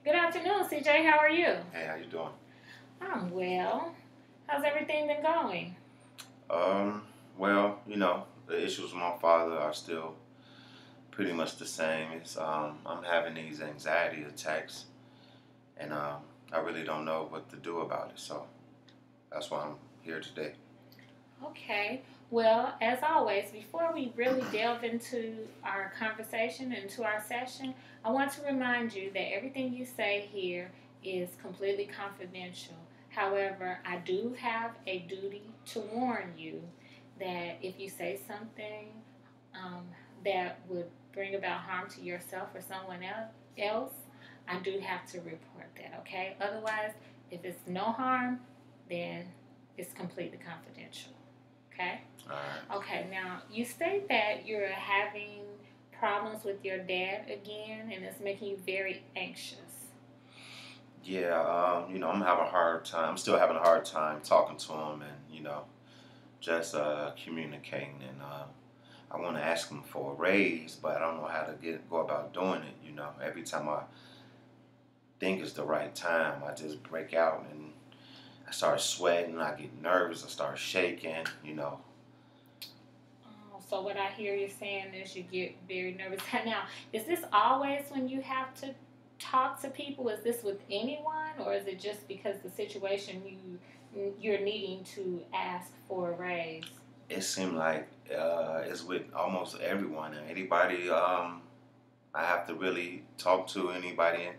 Good afternoon, CJ. How are you? Hey, how you doing? I'm well. How's everything been going? Um, well, the issues with my father are still pretty much the same. I'm having these anxiety attacks, and I really don't know what to do about it. So that's why I'm here today. Okay. Well, as always, before we really delve into our conversation, into our session, I want to remind you that everything you say here is completely confidential. However, I do have a duty to warn you that if you say something um, that would bring about harm to yourself or someone else, I do have to report that, okay? Otherwise, if it's no harm, then it's completely confidential, okay? All right. Okay, now you state that you're having problems with your dad again and it's making you very anxious. Yeah. I'm having a hard time. I'm still having a hard time talking to him, and just communicating. And I want to ask him for a raise, but I don't know how to go about doing it. Every time I think it's the right time, I just break out and I start sweating, I get nervous, I start shaking. Oh, so what I hear you saying is you get very nervous. Now, is this always when you have to talk to people? Is this with anyone, or is it just because the situation you're needing to ask for a raise? It seems like it's with almost everyone and anybody I have to really talk to anybody,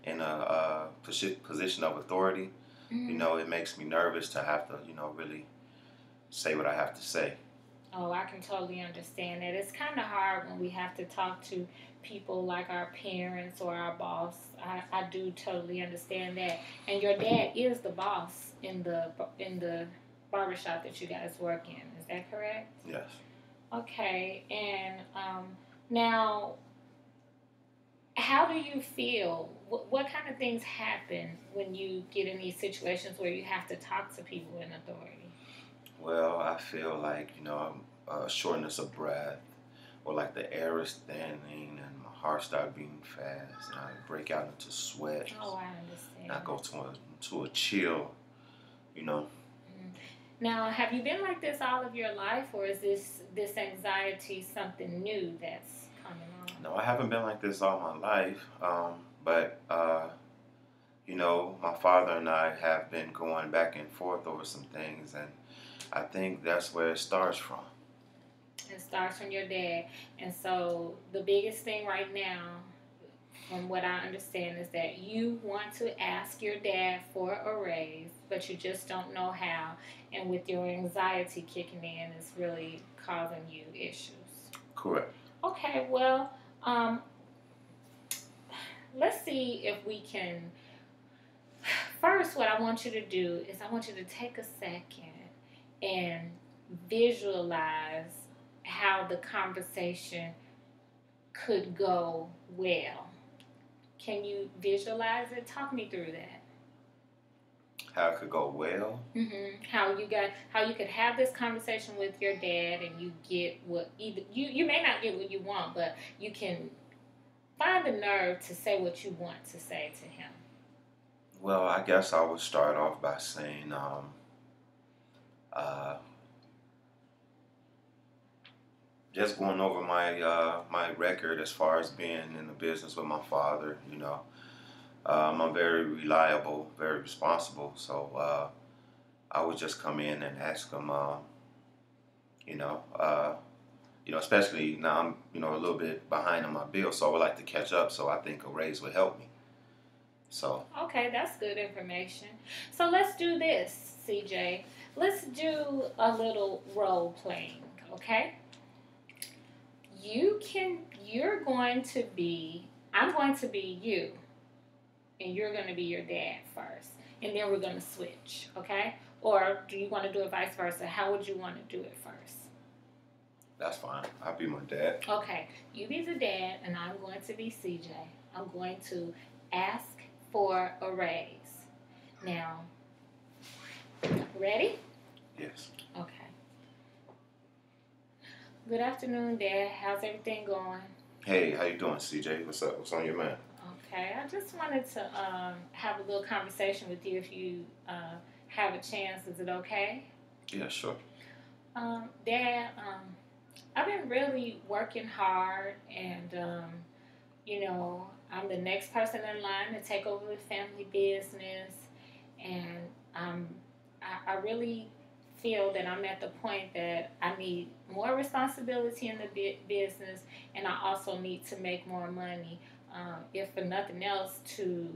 in a position of authority. Mm-hmm. It makes me nervous to have to, really say what I have to say. Oh, I can totally understand that. It's kind of hard when we have to talk to people like our parents or our boss. I do totally understand that. And your dad is the boss in the barbershop that you guys work in. Is that correct? Yes. Okay. And now, how do you feel? What kind of things happen when you get in these situations where you have to talk to people in authority? Well, I feel like, shortness of breath, or like the air is thinning and my heart start beating fast and I break out into sweat Oh, I and I understand. go to a chill, you know. Mm. Now, have you been like this all of your life, or is this anxiety something new that's coming on? No, I haven't been like this all my life, but my father and I have been going back and forth over some things, and I think that's where it starts from. It starts from your dad, and so the biggest thing right now, from what I understand, is that you want to ask your dad for a raise, but you just don't know how, and with your anxiety kicking in, it's really causing you issues. Correct. Okay, well, um, let's see if we can. First, what I want you to do is I want you to take a second and visualize how the conversation could go well. Can you visualize it? Talk me through that. How it could go well. How you could have this conversation with your dad and you get what either you may not get what you want, but you can find the nerve to say what you want to say to him. Well, I guess I would start off by saying, uh, just going over my record as far as being in the business with my father. I'm very reliable, very responsible. So I would just come in and ask him, you know, uh, especially now I'm, a little bit behind on my bill, so I would like to catch up. So I think a raise would help me. So Okay, that's good information. So let's do this, CJ. Let's do a little role playing, okay? You're going to be, I'm going to be you, and you're going to be your dad first. And then we're going to switch, okay? Or do you want to do it vice versa? How would you want to do it first? that's fine. I'll be my dad. Okay, you be the dad, and I'm going to be CJ. I'm going to ask for a raise. Now, ready? Yes. Okay. Good afternoon, Dad. How's everything going? Hey, how you doing, CJ? What's up? What's on your mind? Okay, I just wanted to have a little conversation with you if you have a chance. Is it okay? Yeah, sure. Dad, I've been really working hard, and I'm the next person in line to take over the family business, and um, I really feel that I'm at the point that I need more responsibility in the business, and I also need to make more money, if for nothing else, to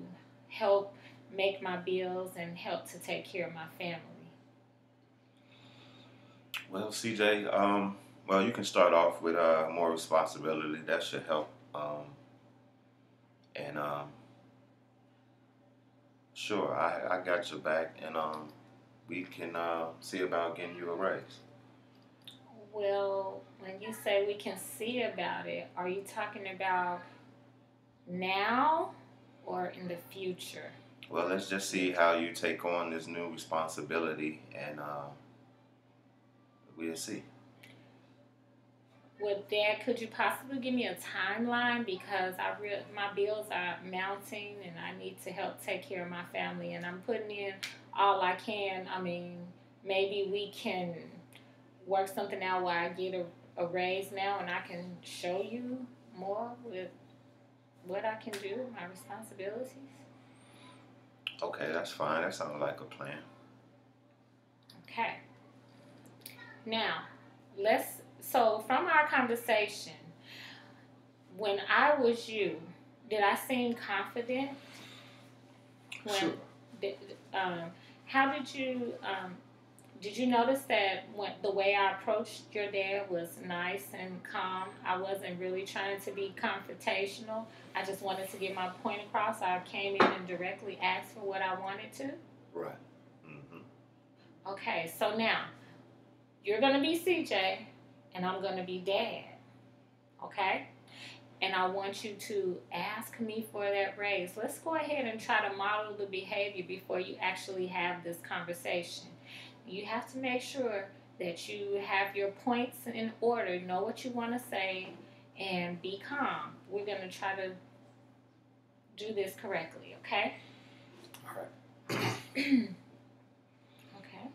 help make my bills and help to take care of my family. Well, CJ, well, you can start off with more responsibility. That should help. And Sure, I got your back, and we can see about getting you a raise. Well, when you say we can see about it, are you talking about now or in the future? Well, let's just see how you take on this new responsibility, and we'll see. Well, Dad, could you possibly give me a timeline because my bills are mounting and I need to help take care of my family and I'm putting in all I can. I mean, maybe we can work something out where I get a raise now and I can show you more with what I can do, my responsibilities. Okay, that's fine. That sounds like a plan. Okay. Now, so from our conversation, when I was you, did I seem confident? Sure. When, did, how did you notice that when the way I approached your dad was nice and calm? I wasn't really trying to be confrontational. I just wanted to get my point across. I came in and directly asked for what I wanted to. Right. Mm-hmm. Okay, so now you're gonna be CJ, and I'm gonna be Dad. Okay, and I want you to ask me for that raise. Let's go ahead and try to model the behavior before you actually have this conversation. You have to make sure that you have your points in order, know what you want to say, and be calm. We're going to try to do this correctly, okay? All right. Okay.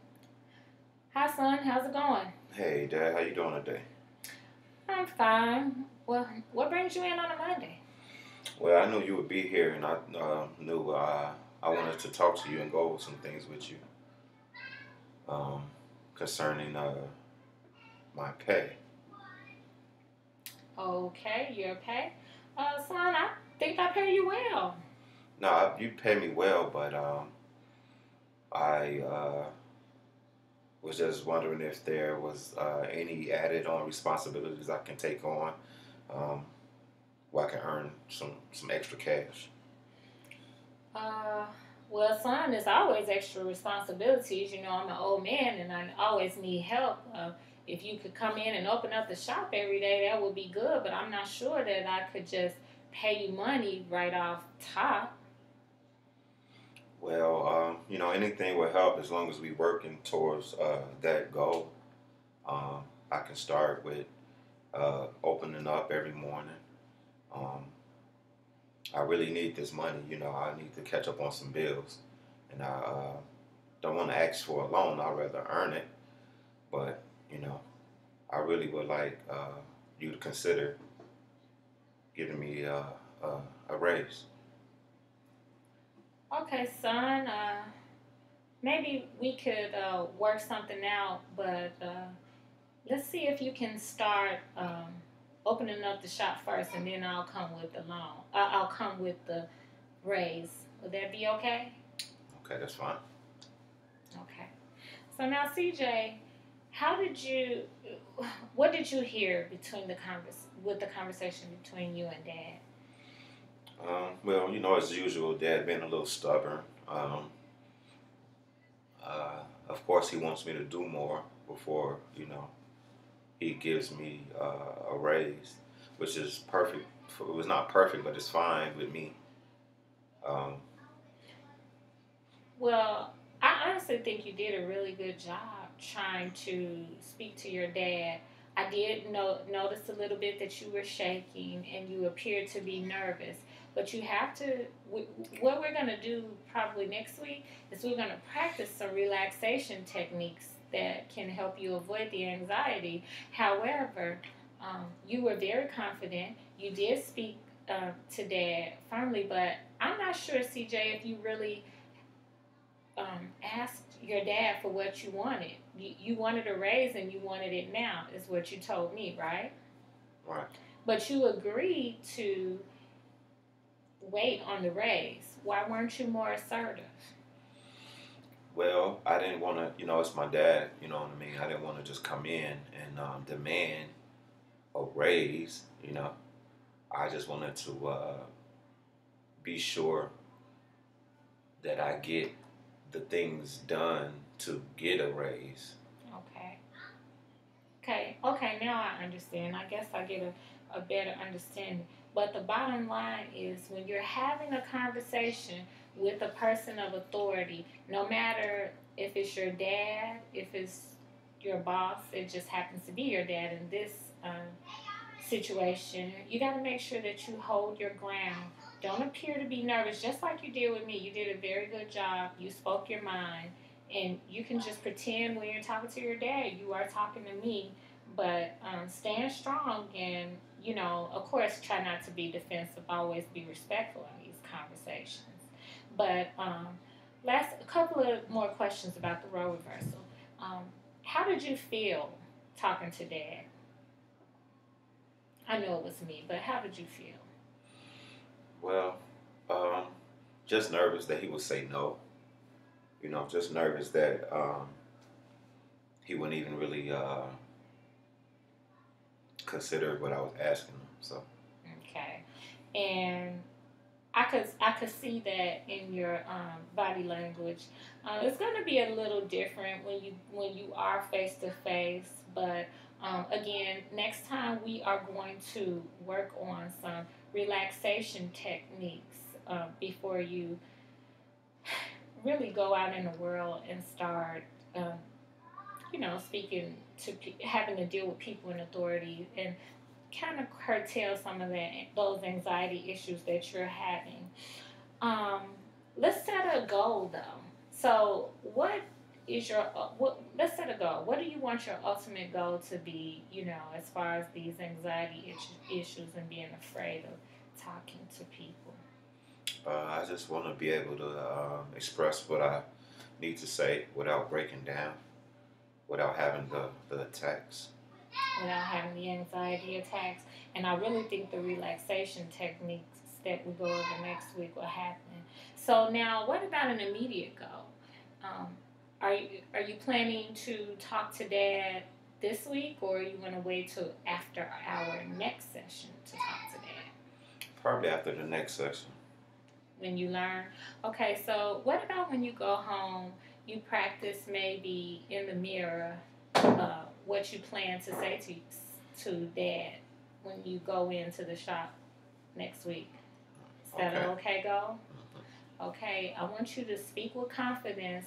Hi, son. How's it going? Hey, Dad, how you doing today? I'm fine. Well, what brings you in on a Monday? Well, I knew you would be here, and I knew I wanted to talk to you and go over some things with you um, concerning my pay. Okay, your pay. Son, I think I pay you well. No, you pay me well, but I was just wondering if there was any added on responsibilities I can take on um, where I can earn some extra cash. Uh, well, son, there's always extra responsibilities. I'm an old man and I always need help. If you could come in and open up the shop every day, that would be good. But I'm not sure that I could just pay you money right off top. Well, anything will help as long as we working towards that goal. Um, I can start with opening up every morning. Um, I really need this money. I need to catch up on some bills, and I don't want to ask for a loan. I'd rather earn it, but you know, I really would like you to consider giving me a raise. Okay, son. Maybe we could work something out, but let's see if you can start opening up the shop first, and then I'll come with the loan. I'll come with the raise. Would that be okay? Okay, that's fine. Okay. So now, CJ, how did you? What did you hear between with the conversation between you and Dad? Well, as usual, Dad being a little stubborn. Of course, he wants me to do more before he gives me a raise, which is perfect. It was not perfect, but it's fine with me. Um, Well, I honestly think you did a really good job trying to speak to your dad. I did notice a little bit that you were shaking and you appeared to be nervous. But you have to, what we're going to do probably next week is we're going to practice some relaxation techniques that can help you avoid the anxiety. However, you were very confident. You did speak to Dad firmly, but I'm not sure, CJ, if you really asked your dad for what you wanted. You wanted a raise and you wanted it now, is what you told me, right? Right. But you agreed to wait on the raise. Why weren't you more assertive? Well, I didn't want to, it's my dad, you know what I mean? I didn't want to just come in and demand a raise, I just wanted to be sure that I get the things done to get a raise. Okay, now I understand. I guess I get a better understanding. But the bottom line is when you're having a conversation with a person of authority, no matter if it's your dad, if it's your boss, it just happens to be your dad in this situation, you got to make sure that you hold your ground. Don't appear to be nervous, just like you did with me. You did a very good job. You spoke your mind. And you can just pretend when you're talking to your dad, you are talking to me. But stand strong and, of course, try not to be defensive. Always be respectful in these conversations. But a couple of more questions about the role reversal. How did you feel talking to Dad? I know it was me, but how did you feel? Well, just nervous that he would say no. Just nervous that he wouldn't even really consider what I was asking him. So. Okay, and I could see that in your body language. It's going to be a little different when you are face to face, but again, next time we are going to work on some relaxation techniques before you really go out in the world and start, speaking to having to deal with people in authority and kind of curtail some of those anxiety issues that you're having. Let's set a goal though. So, what is your let's set a goal. What do you want your ultimate goal to be? As far as these anxiety issues and being afraid of talking to people. I just want to be able to express what I need to say without breaking down, without having the attacks. Without having the anxiety attacks. And I really think the relaxation techniques that we go over next week will happen. So now, what about an immediate goal? Are you planning to talk to Dad this week, or are you going to wait till after our next session to talk to Dad? Probably after the next session. When you learn. Okay, so what about when you go home, you practice maybe in the mirror what you plan to say to Dad when you go into the shop next week? Is that an okay goal? Okay, I want you to speak with confidence.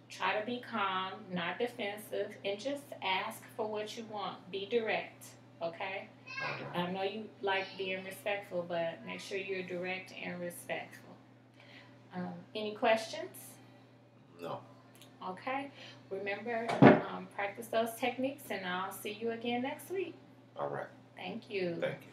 Try to be calm, not defensive, and just ask for what you want. Be direct, okay? I know you like being respectful, but make sure you're direct and respectful. Any questions? No. Okay. Remember, practice those techniques, and I'll see you again next week. All right. Thank you. Thank you.